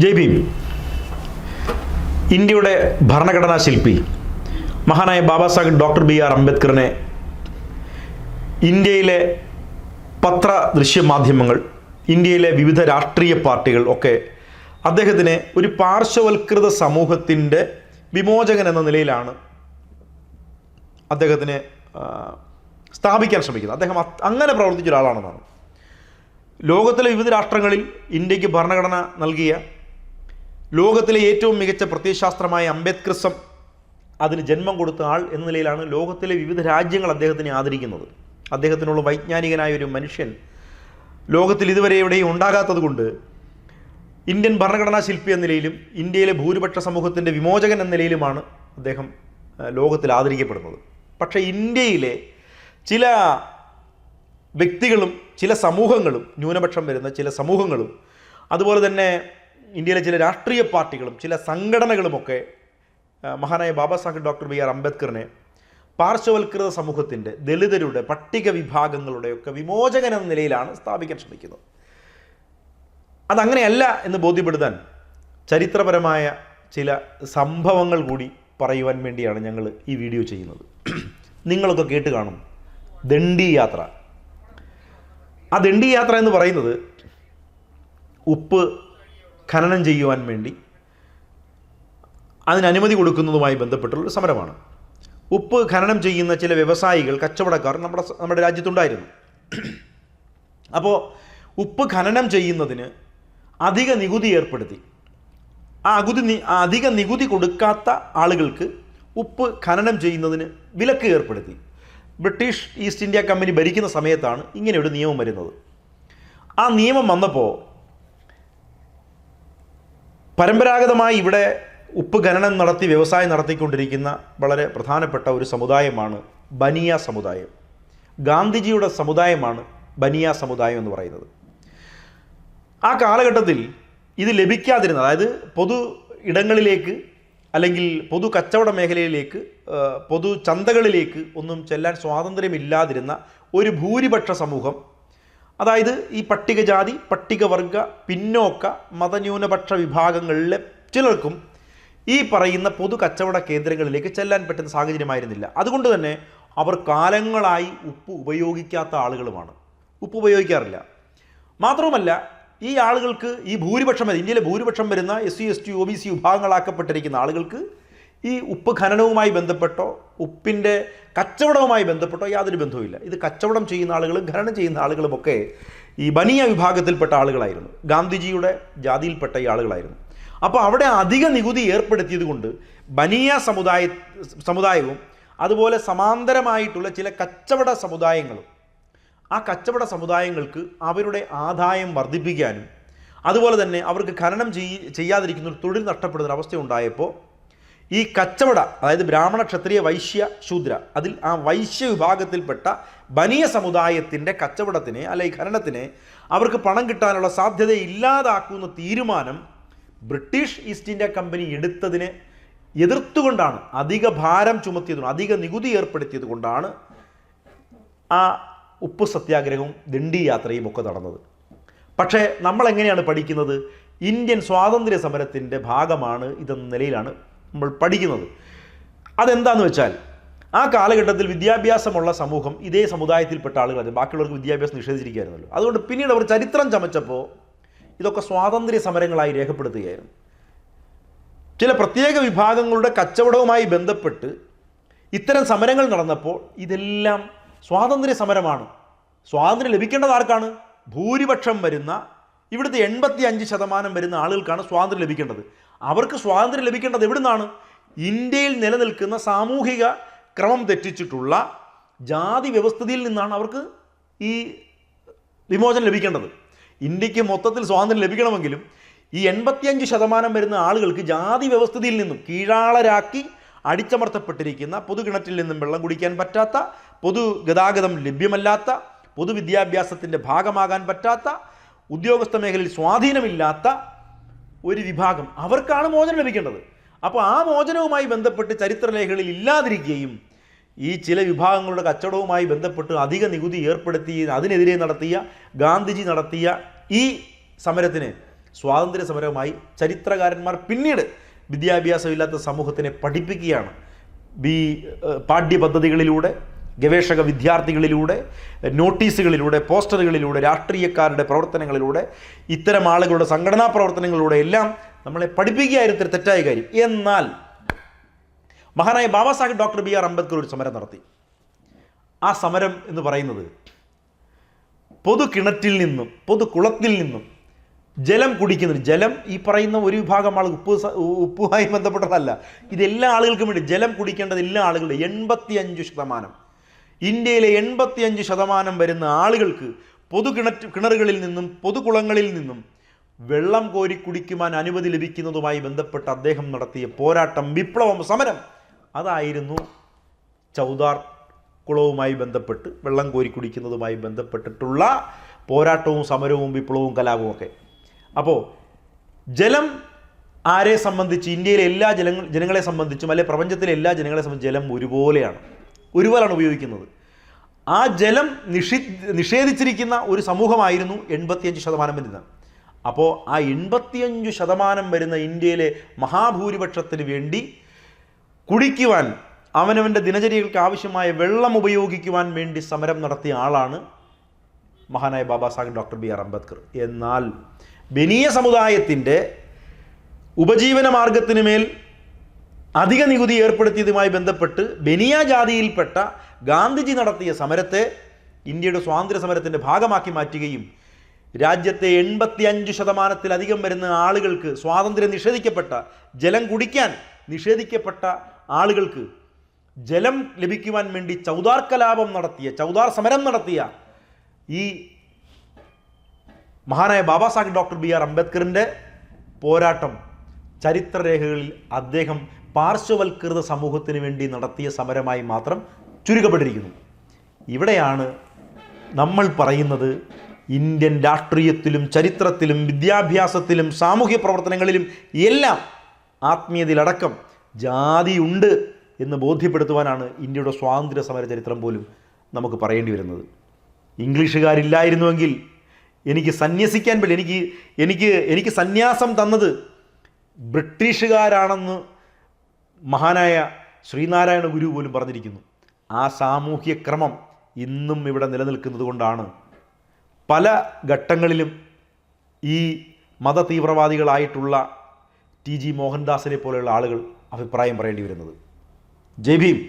ജയ് ഭീം. ഇന്ത്യയുടെ ഭരണഘടനാ ശില്പി മഹാനായ ബാബാ സാഹിബ് ഡോക്ടർ ബി.ആർ. അംബേദ്കറിനെ ഇന്ത്യയിലെ പത്ര ദൃശ്യമാധ്യമങ്ങൾ, ഇന്ത്യയിലെ വിവിധ രാഷ്ട്രീയ പാർട്ടികൾ ഒക്കെ അദ്ദേഹത്തിനെ ഒരു പാർശ്വവൽകൃത സമൂഹത്തിൻ്റെ വിമോചകൻ എന്ന നിലയിലാണ് അദ്ദേഹത്തിനെ സ്ഥാപിക്കാൻ ശ്രമിക്കുന്നത്. അദ്ദേഹം അങ്ങനെ പ്രവർത്തിച്ച ഒരാളാണെന്നാണ്. ലോകത്തിലെ വിവിധ രാഷ്ട്രങ്ങളിൽ ഇന്ത്യക്ക് ഭരണഘടന നൽകിയ ലോകത്തിലെ ഏറ്റവും മികച്ച പ്രത്യയശാസ്ത്രമായ അംബേദ്കറിസം അതിന് ജന്മം കൊടുത്ത ആൾ എന്ന നിലയിലാണ് ലോകത്തിലെ വിവിധ രാജ്യങ്ങൾ അദ്ദേഹത്തിനെ ആദരിക്കുന്നത്. അദ്ദേഹത്തിനുള്ള വൈജ്ഞാനികനായ ഒരു മനുഷ്യൻ ലോകത്തിൽ ഇതുവരെ എവിടെയും ഉണ്ടാകാത്തത് കൊണ്ട് ഇന്ത്യൻ ഭരണഘടനാ ശില്പി എന്ന നിലയിലും ഇന്ത്യയിലെ ഭൂരിപക്ഷ സമൂഹത്തിൻ്റെ വിമോചകൻ എന്ന നിലയിലുമാണ് അദ്ദേഹം ലോകത്തിൽ ആദരിക്കപ്പെടുന്നത്. പക്ഷേ ഇന്ത്യയിലെ ചില വ്യക്തികളും ചില സമൂഹങ്ങളും, ന്യൂനപക്ഷം വരുന്ന ചില സമൂഹങ്ങളും, അതുപോലെ തന്നെ ഇന്ത്യയിലെ ചില രാഷ്ട്രീയ പാർട്ടികളും ചില സംഘടനകളുമൊക്കെ മഹാനായ ബാബാ സാഹിബ് ഡോക്ടർ ബി.ആർ. അംബേദ്കറിനെ പാർശ്വവൽകൃത സമൂഹത്തിൻ്റെ, ദളിതരുടെ, പട്ടിക വിഭാഗങ്ങളുടെയൊക്കെ വിമോചകൻ എന്ന നിലയിലാണ് സ്ഥാപിക്കാൻ ശ്രമിക്കുന്നത്. അതങ്ങനെയല്ല എന്ന് ബോധ്യപ്പെടുത്താൻ ചരിത്രപരമായ ചില സംഭവങ്ങൾ കൂടി പറയുവാൻ വേണ്ടിയാണ് ഞങ്ങൾ ഈ വീഡിയോ ചെയ്യുന്നത്. നിങ്ങളൊക്കെ കേട്ട് കാണും ദണ്ഡി യാത്ര. ആ ദണ്ഡി യാത്ര എന്ന് പറയുന്നത് ഉപ്പ് ഖനനം ചെയ്യുവാൻ വേണ്ടി അതിന് അനുമതി കൊടുക്കുന്നതുമായി ബന്ധപ്പെട്ടുള്ളൊരു സമരമാണ്. ഉപ്പ് ഖനനം ചെയ്യുന്ന ചില വ്യവസായികൾ, കച്ചവടക്കാർ നമ്മുടെ രാജ്യത്തുണ്ടായിരുന്നു. അപ്പോൾ ഉപ്പ് ഖനനം ചെയ്യുന്നതിന് അധിക നികുതി ഏർപ്പെടുത്തി. ആ അധിക നികുതി കൊടുക്കാത്ത ആളുകൾക്ക് ഉപ്പ് ഖനനം ചെയ്യുന്നതിന് വിലക്ക് ഏർപ്പെടുത്തി. ബ്രിട്ടീഷ് ഈസ്റ്റ് ഇന്ത്യ കമ്പനി ഭരിക്കുന്ന സമയത്താണ് ഇങ്ങനെയൊരു നിയമം വരുന്നത്. ആ നിയമം വന്നപ്പോൾ പരമ്പരാഗതമായി ഇവിടെ ഉപ്പ് ഖനനം നടത്തി വ്യവസായം നടത്തിക്കൊണ്ടിരിക്കുന്ന വളരെ പ്രധാനപ്പെട്ട ഒരു സമുദായമാണ് ബനിയ സമുദായം. ഗാന്ധിജിയുടെ സമുദായമാണ് ബനിയ സമുദായം എന്ന് പറയുന്നത്. ആ കാലഘട്ടത്തിൽ ഇത് ലഭിക്കാതിരുന്നത്, അതായത് പൊതു ഇടങ്ങളിലേക്ക് അല്ലെങ്കിൽ പൊതു കച്ചവട മേഖലയിലേക്ക്, പൊതു ചന്തകളിലേക്ക് ഒന്നും ചെല്ലാൻ സ്വാതന്ത്ര്യമില്ലാതിരുന്ന ഒരു ഭൂരിപക്ഷ സമൂഹം, അതായത് ഈ പട്ടികജാതി, പട്ടികവർഗ, പിന്നോക്ക, മതന്യൂനപക്ഷ വിഭാഗങ്ങളിലെ ചിലർക്കും ഈ പറയുന്ന പൊതു കച്ചവട കേന്ദ്രങ്ങളിലേക്ക് ചെല്ലാൻ പറ്റുന്ന സാഹചര്യമായിരുന്നില്ല. അതുകൊണ്ട് തന്നെ അവർ കാലങ്ങളായി ഉപ്പ് ഉപയോഗിക്കാത്ത ആളുകളുമാണ്. ഉപ്പ് ഉപയോഗിക്കാറില്ല. മാത്രവുമല്ല, ഈ ആളുകൾക്ക്, ഈ ഭൂരിപക്ഷം, ഇന്ത്യയിലെ ഭൂരിപക്ഷം വരുന്ന SC, ST, OBC വിഭാഗങ്ങളാക്കപ്പെട്ടിരിക്കുന്ന ആളുകൾക്ക് ഈ ഉപ്പ് ഖനനവുമായി ബന്ധപ്പെട്ടോ ഉപ്പിൻ്റെ കച്ചവടവുമായി ബന്ധപ്പെട്ടോ യാതൊരു ബന്ധവുമില്ല. ഇത് കച്ചവടം ചെയ്യുന്ന ആളുകളും ഖനനം ചെയ്യുന്ന ആളുകളുമൊക്കെ ഈ ബനിയ വിഭാഗത്തിൽപ്പെട്ട ആളുകളായിരുന്നു. ഗാന്ധിജിയുടെ ജാതിയിൽപ്പെട്ട ഈ ആളുകളായിരുന്നു. അപ്പോൾ അവിടെ അധിക നികുതി ഏർപ്പെടുത്തിയത് കൊണ്ട് ബനിയ സമുദായവും അതുപോലെ സമാന്തരമായിട്ടുള്ള ചില കച്ചവട സമുദായങ്ങളും, ആ കച്ചവട സമുദായങ്ങൾക്ക് അവരുടെ ആദായം വർദ്ധിപ്പിക്കാനും അതുപോലെ തന്നെ അവർക്ക് ഖനനം ചെയ്യാതിരിക്കുന്ന ഒരു തൊഴിൽ നഷ്ടപ്പെടുന്ന അവസ്ഥ ഉണ്ടായപ്പോൾ ഈ കച്ചവട, അതായത് ബ്രാഹ്മണ, ക്ഷത്രിയ, വൈശ്യ, ശൂദ്ര, അതിൽ ആ വൈശ്യ വിഭാഗത്തിൽപ്പെട്ട ബനിയ സമുദായത്തിൻ്റെ കച്ചവടത്തിനെ അല്ലെങ്കിൽ ഖനനത്തിനെ അവർക്ക് പണം കിട്ടാനുള്ള സാധ്യത ഇല്ലാതാക്കുന്ന തീരുമാനം ബ്രിട്ടീഷ് ഈസ്റ്റ് ഇന്ത്യ കമ്പനി എടുത്തതിനെ എതിർത്തുകൊണ്ടാണ്, അധിക ഭാരം ചുമത്തിയതുകൊണ്ട്, അധിക നികുതി ഏർപ്പെടുത്തിയത് കൊണ്ടാണ് ആ ഉപ്പ് സത്യാഗ്രഹവും ദണ്ഡി യാത്രയും ഒക്കെ നടന്നത്. പക്ഷേ നമ്മളെങ്ങനെയാണ് പഠിക്കുന്നത്? ഇന്ത്യൻ സ്വാതന്ത്ര്യ സമരത്തിൻ്റെ ഭാഗമാണ് ഇതെന്ന നിലയിലാണ് നമ്മൾ പഠിക്കുന്നത്. അതെന്താണെന്ന് വെച്ചാൽ, ആ കാലഘട്ടത്തിൽ വിദ്യാഭ്യാസമുള്ള സമൂഹം ഇതേ സമുദായത്തിൽപ്പെട്ട ആളുകളായിരുന്നു. ബാക്കിയുള്ളവർക്ക് വിദ്യാഭ്യാസം നിഷേധിച്ചിരിക്കുകയായിരുന്നല്ലോ. അതുകൊണ്ട് പിന്നീട് അവർ ചരിത്രം ചമച്ചപ്പോൾ ഇതൊക്കെ സ്വാതന്ത്ര്യ സമരങ്ങളായി രേഖപ്പെടുത്തുകയായിരുന്നു. ചില പ്രത്യേക വിഭാഗങ്ങളുടെ കച്ചവടവുമായി ബന്ധപ്പെട്ട് ഇത്തരം സമരങ്ങൾ നടന്നപ്പോൾ ഇതെല്ലാം സ്വാതന്ത്ര്യ സമരമാണ്. സ്വാതന്ത്ര്യം ലഭിക്കേണ്ടത് ആർക്കാണ്? ഭൂരിപക്ഷം വരുന്ന, ഇവിടുത്തെ 85% വരുന്ന ആളുകൾക്കാണ് സ്വാതന്ത്ര്യം ലഭിക്കേണ്ടത്. അവർക്ക് സ്വാതന്ത്ര്യം ലഭിക്കേണ്ടത് എവിടെ നിന്നാണ്? ഇന്ത്യയിൽ നിലനിൽക്കുന്ന സാമൂഹിക ക്രമം തെറ്റിച്ചിട്ടുള്ള ജാതി വ്യവസ്ഥിതിയിൽ നിന്നാണ് അവർക്ക് ഈ വിമോചനം ലഭിക്കേണ്ടത്. ഇന്ത്യക്ക് മൊത്തത്തിൽ സ്വാതന്ത്ര്യം ലഭിക്കണമെങ്കിലും ഈ 85% വരുന്ന ആളുകൾക്ക് ജാതി വ്യവസ്ഥിതിയിൽ നിന്നും കീഴാളരാക്കി അടിച്ചമർത്തപ്പെട്ടിരിക്കുന്ന, പൊതുകിണറ്റിൽ നിന്നും വെള്ളം കുടിക്കാൻ പറ്റാത്ത, പൊതുഗതാഗതം ലഭ്യമല്ലാത്ത, പൊതുവിദ്യാഭ്യാസത്തിൻ്റെ ഭാഗമാകാൻ പറ്റാത്ത, ഉദ്യോഗസ്ഥ മേഖലയിൽ സ്വാധീനമില്ലാത്ത ഒരു വിഭാഗം, അവർക്കാണ് മോചനം ലഭിക്കേണ്ടത്. അപ്പോൾ ആ മോചനവുമായി ബന്ധപ്പെട്ട് ചരിത്രരേഖകളിൽ ഇല്ലാതിരിക്കുകയും ഈ ചില വിഭാഗങ്ങളുടെ കച്ചവടവുമായി ബന്ധപ്പെട്ട് അധിക നികുതി ഏർപ്പെടുത്തി അതിനെതിരെ നടത്തിയ ഗാന്ധിജി നടത്തിയ ഈ സമരത്തിന് സ്വാതന്ത്ര്യ സമരവുമായി ചരിത്രകാരന്മാർ പിന്നീട് വിദ്യാഭ്യാസമില്ലാത്ത സമൂഹത്തിനെ പഠിപ്പിക്കുകയാണ്. പാഠ്യപദ്ധതികളിലൂടെ, ഗവേഷക വിദ്യാർത്ഥികളിലൂടെ, നോട്ടീസുകളിലൂടെ, പോസ്റ്ററുകളിലൂടെ, രാഷ്ട്രീയക്കാരുടെ പ്രവർത്തനങ്ങളിലൂടെ, ഇത്തരം ആളുകളുടെ സംഘടനാ പ്രവർത്തനങ്ങളിലൂടെ എല്ലാം നമ്മളെ പഠിപ്പിക്കുകയായിരുന്നു തെറ്റായ കാര്യം. എന്നാൽ മഹാനായ Baba Sahib doctor B R Ambedkar ഒരു സമരം നടത്തി. ആ സമരം എന്ന് പറയുന്നത് പൊതു കിണറ്റിൽ നിന്നും, പൊതു കുളത്തിൽ നിന്നും ജലം കുടിക്കുന്നതിന്, ജലം ഈ പറയുന്ന ഒരു വിഭാഗം ആളുകൾ ഉപ്പുമായി ബന്ധപ്പെട്ടതല്ല, ഇതെല്ലാ ആളുകൾക്കും വേണ്ടി ജലം കുടിക്കേണ്ടത് എല്ലാ ആളുകളുടെ 85%, ഇന്ത്യയിലെ 85% വരുന്ന ആളുകൾക്ക് പൊതു കിണറുകളിൽ നിന്നും പൊതുകുളങ്ങളിൽ നിന്നും വെള്ളം കോരി കുടിക്കുവാൻ അനുമതി ലഭിക്കുന്നതുമായി ബന്ധപ്പെട്ട് അദ്ദേഹം നടത്തിയ പോരാട്ടം, വിപ്ലവം, സമരം, അതായിരുന്നു ചൗദാർ കുളവുമായി ബന്ധപ്പെട്ട് വെള്ളം കോരി കുടിക്കുന്നതുമായി ബന്ധപ്പെട്ടിട്ടുള്ള പോരാട്ടവും സമരവും വിപ്ലവവും കലാപവും ഒക്കെ. അപ്പോൾ ജലം ആരെ സംബന്ധിച്ച്, ഇന്ത്യയിലെ എല്ലാ ജനങ്ങളെ സംബന്ധിച്ചും അല്ലെ പ്രപഞ്ചത്തിലെ എല്ലാ ജനങ്ങളെ സംബന്ധിച്ച് ജലം ഒരുപോലെയാണ് ഉപയോഗിക്കുന്നത്. ആ ജലം നിഷേധിച്ചിരിക്കുന്ന ഒരു സമൂഹമായിരുന്നു 85% വരുന്നത്. അപ്പോൾ ആ 85% വരുന്ന ഇന്ത്യയിലെ മഹാഭൂരിപക്ഷത്തിന് വേണ്ടി കുടിക്കുവാൻ, അവനവൻ്റെ ദിനചര്യകൾക്ക് ആവശ്യമായ വെള്ളം ഉപയോഗിക്കുവാൻ വേണ്ടി സമരം നടത്തിയ ആളാണ് മഹാനായ Baba Sahib doctor B R Ambedkar. എന്നാൽ ബനിയ സമുദായത്തിൻ്റെ ഉപജീവന മാർഗത്തിന് മേൽ അധിക നികുതി ഏർപ്പെടുത്തിയതുമായി ബന്ധപ്പെട്ട് ബനിയ ജാതിയിൽപ്പെട്ട ഗാന്ധിജി നടത്തിയ സമരത്തെ ഇന്ത്യയുടെ സ്വാതന്ത്ര്യ സമരത്തിൻ്റെ ഭാഗമാക്കി മാറ്റുകയും രാജ്യത്തെ 85%-ലധികം വരുന്ന ആളുകൾക്ക് സ്വാതന്ത്ര്യം നിഷേധിക്കപ്പെട്ട, ജലം കുടിക്കാൻ നിഷേധിക്കപ്പെട്ട ആളുകൾക്ക് ജലം ലഭിക്കുവാൻ വേണ്ടി ചൗദാർ സമരം നടത്തിയ ഈ മഹാനായ Baba Sahib doctor B R അംബേദ്കറിൻ്റെ പോരാട്ടം ചരിത്രരേഖകളിൽ അദ്ദേഹം പാർശ്വവൽകൃത സമൂഹത്തിന് വേണ്ടി നടത്തിയ സമരമായി മാത്രം ചുരുക്കപ്പെട്ടിരിക്കുന്നു. ഇവിടെയാണ് നമ്മൾ പറയുന്നത് ഇന്ത്യൻ രാഷ്ട്രീയത്തിലും ചരിത്രത്തിലും വിദ്യാഭ്യാസത്തിലും സാമൂഹ്യ പ്രവർത്തനങ്ങളിലും എല്ലാം ആത്മീയതയിലടക്കം ജാതിയുണ്ട് എന്ന് ബോധ്യപ്പെടുത്തുവാനാണ് ഇന്ത്യയുടെ സ്വാതന്ത്ര്യ സമര ചരിത്രം പോലും നമുക്ക് പറയേണ്ടി വരുന്നത്. ഇംഗ്ലീഷുകാരില്ലായിരുന്നുവെങ്കിൽ എനിക്ക് സന്യസിക്കാൻ പറ്റില്ല, എനിക്ക് സന്യാസം തന്നത് ബ്രിട്ടീഷുകാരാണെന്ന് മഹാനായ ശ്രീനാരായണ ഗുരു പോലും പറഞ്ഞിരിക്കുന്നു. ആ സാമൂഹ്യ ക്രമം ഇന്നും ഇവിടെ നിലനിൽക്കുന്നത് കൊണ്ടാണ് പല ഘട്ടങ്ങളിലും ഈ മതതീവ്രവാദികളായിട്ടുള്ള ടി ജി മോഹൻദാസിനെ പോലെയുള്ള ആളുകൾ അഭിപ്രായം പറയേണ്ടി വരുന്നത്. ജയ് ഭീം.